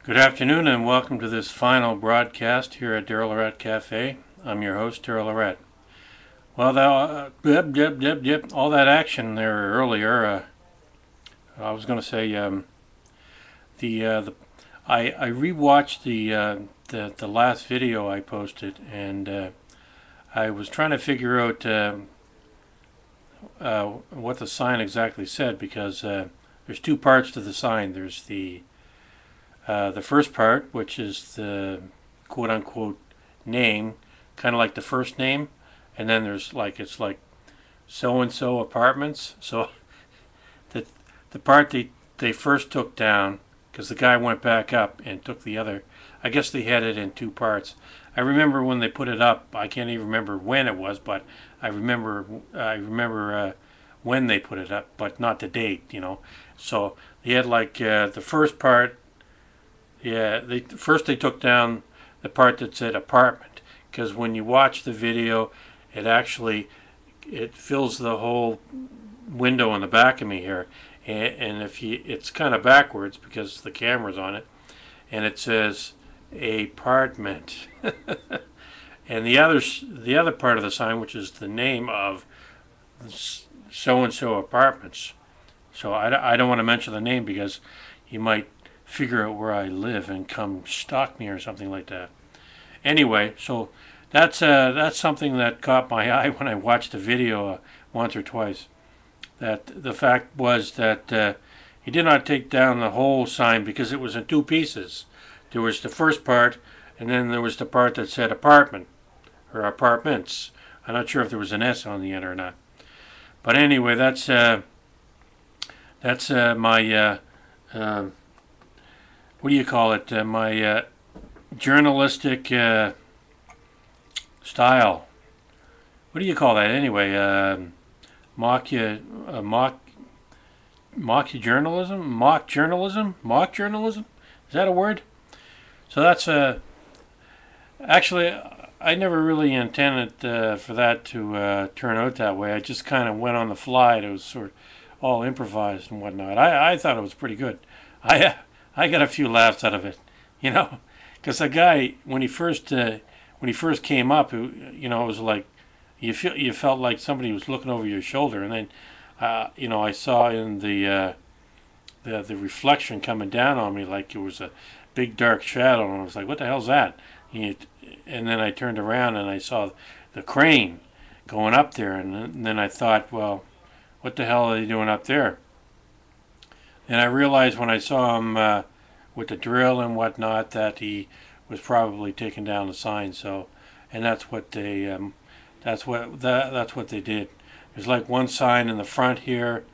Good afternoon and welcome to this final broadcast here at Daryllorette Cafe. I'm your host, Daryllorette. Well, all that action there earlier. I was going to say the I rewatched the last video I posted, and I was trying to figure out what the sign exactly said, because there's two parts to the sign. There's the first part, which is the quote-unquote name, kind of like the first name, and then there's it's like so-and-so apartments. So the the part they first took down, because the guy went back up and took the other. I guess they had it in two parts. I remember when they put it up. I can't even remember when it was, but I remember when they put it up, but not the date. So they had the first part. Yeah, first they took down the part that said apartment, because when you watch the video, it fills the whole window on the back of me here, and it's kind of backwards because the camera's on it, and it says apartment, and the other part of the sign, which is the name of so and so apartments. So I don't want to mention the name because you might figure out where I live and come stalk me or something like that. Anyway, so that's something that caught my eye when I watched the video once or twice. That the fact was that he did not take down the whole sign because it was in two pieces. There was the first part, and then there was the part that said apartment or apartments. I'm not sure if there was an S on the end or not. But anyway, that's my what do you call it? My journalistic style. What do you call that anyway? Mock journalism? Mock journalism? Mock journalism? Is that a word? So that's actually, I never really intended for that to turn out that way. I just kind of went on the fly. It was sort of all improvised and whatnot. I thought it was pretty good. I got a few laughs out of it, because the guy when he first came up, it was like you felt like somebody was looking over your shoulder, and then I saw in the reflection coming down on me like it was a big dark shadow, and I was like, what the hell's that? And then I turned around and I saw the crane going up there, and then I thought, well, what the hell are they doing up there? And I realized when I saw him with the drill and whatnot that he was probably taking down the sign. So, and that's what they did. There's like one sign in the front here,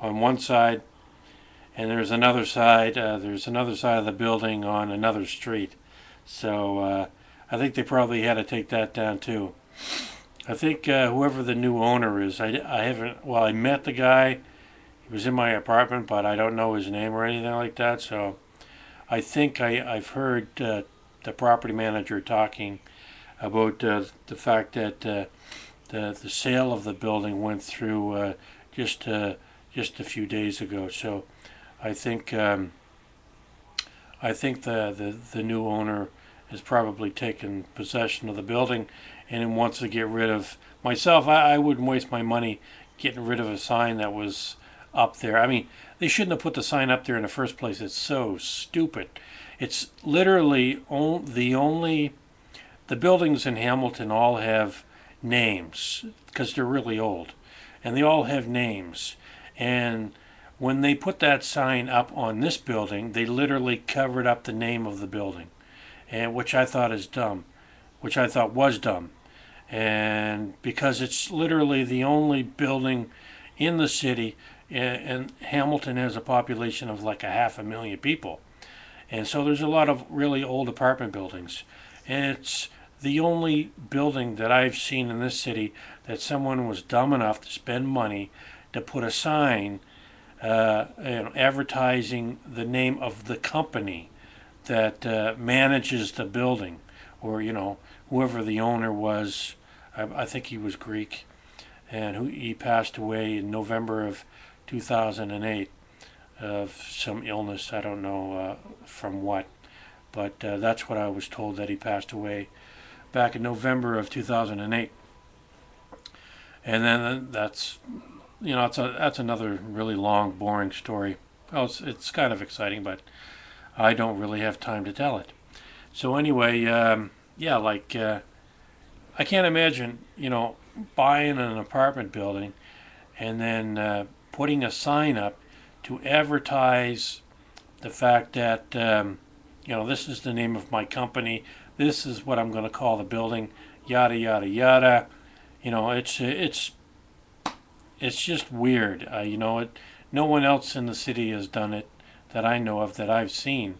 on one side, and there's another side. There's another side of the building on another street. So I think they probably had to take that down too. I think whoever the new owner is, I haven't. Well, I met the guy. He was in my apartment, but I don't know his name or anything like that. So I think I've heard the property manager talking about the fact that the sale of the building went through just a few days ago. So I think the new owner has probably taken possession of the building and wants to get rid of. Myself, I wouldn't waste my money getting rid of a sign that was up there. I mean, they shouldn't have put the sign up there in the first place. It's so stupid. It's literally the buildings in Hamilton all have names because they're really old, and they all have names. And when they put that sign up on this building, they literally covered up the name of the building, and which I thought is dumb, which I thought was dumb, and because it's literally the only building in the city. And Hamilton has a population of like 500,000 people, and so there's a lot of really old apartment buildings, and it's the only building that I've seen in this city that someone was dumb enough to spend money to put a sign advertising the name of the company that manages the building, or whoever the owner was. I think he was Greek, and he passed away in November of 2008 of some illness. I don't know from what. but that's what I was told, that he passed away back in November of 2008. And then that's, that's another really long, boring story. Well, it's kind of exciting, but I don't really have time to tell it. So anyway, yeah, like I can't imagine, buying an apartment building and then putting a sign up to advertise the fact that this is the name of my company, this is what I'm going to call the building, yada yada yada. It's just weird. No one else in the city has done it that I know of, that I've seen,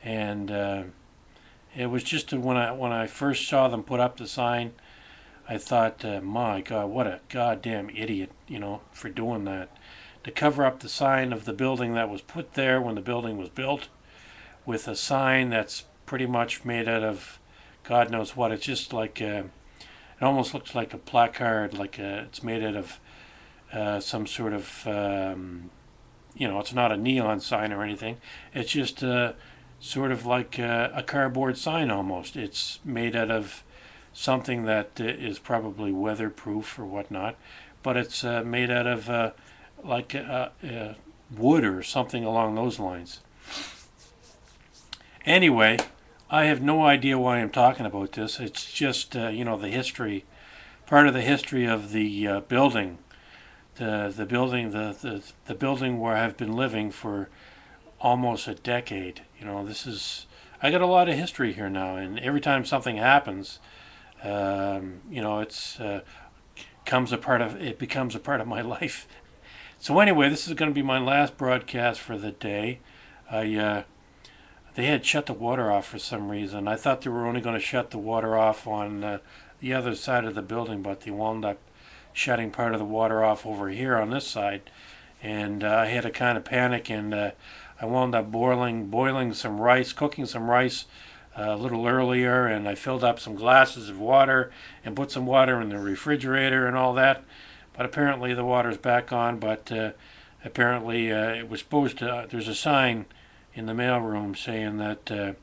and it was just when I first saw them put up the sign, I thought, my God, what a goddamn idiot, for doing that, to cover up the sign of the building that was put there when the building was built with a sign that's pretty much made out of God knows what. It's just like it almost looks like a placard, like it's made out of some sort of it's not a neon sign or anything. It's just sort of like a cardboard sign almost. It's made out of something that is probably weatherproof or whatnot, but it's made out of like wood or something along those lines. Anyway, I have no idea why I'm talking about this. It's just the history, part of the history of the building, the building where I've been living for almost a decade. I got a lot of history here now, and every time something happens, it becomes a part of my life. So anyway, this is going to be my last broadcast for the day. They had shut the water off for some reason. I thought they were only going to shut the water off on the other side of the building, but they wound up shutting part of the water off over here on this side, and I had a kind of panic, and I wound up boiling some rice, cooking some rice a little earlier, and I filled up some glasses of water and put some water in the refrigerator and all that. But apparently the water's back on, but apparently it was supposed to, there's a sign in the mailroom saying that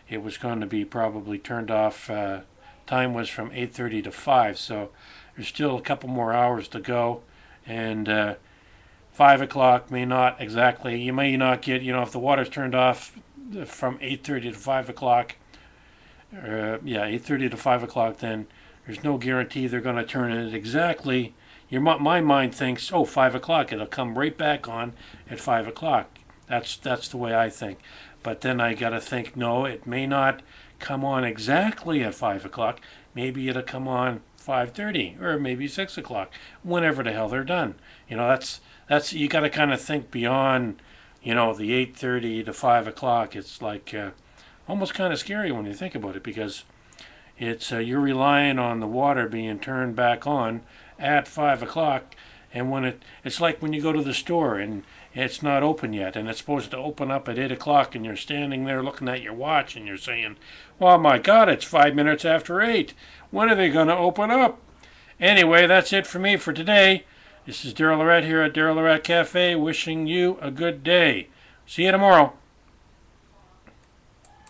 it was going to be probably turned off. Time was from 8:30 to 5, so there's still a couple more hours to go, and 5 o'clock may not exactly, you may not get, if the water's turned off from 8:30 to 5 o'clock, 8:30 to 5 o'clock, then there's no guarantee they're going to turn it exactly. My mind thinks, 5 o'clock, it'll come right back on at 5 o'clock. That's the way I think. But then I got to think, no, it may not come on exactly at 5 o'clock. Maybe it'll come on 5:30 or maybe 6 o'clock, whenever the hell they're done. That's you got to kind of think beyond, the 8:30 to 5 o'clock. It's like almost kind of scary when you think about it, because it's you're relying on the water being turned back on at 5 o'clock, and when it's like when you go to the store and it's not open yet, and it's supposed to open up at 8 o'clock, and you're standing there looking at your watch, and you're saying, well, my God, it's 5 minutes after 8. When are they going to open up? Anyway, that's it for me for today. This is Daryl Lorette here at Daryl Lorette Cafe, wishing you a good day. See you tomorrow.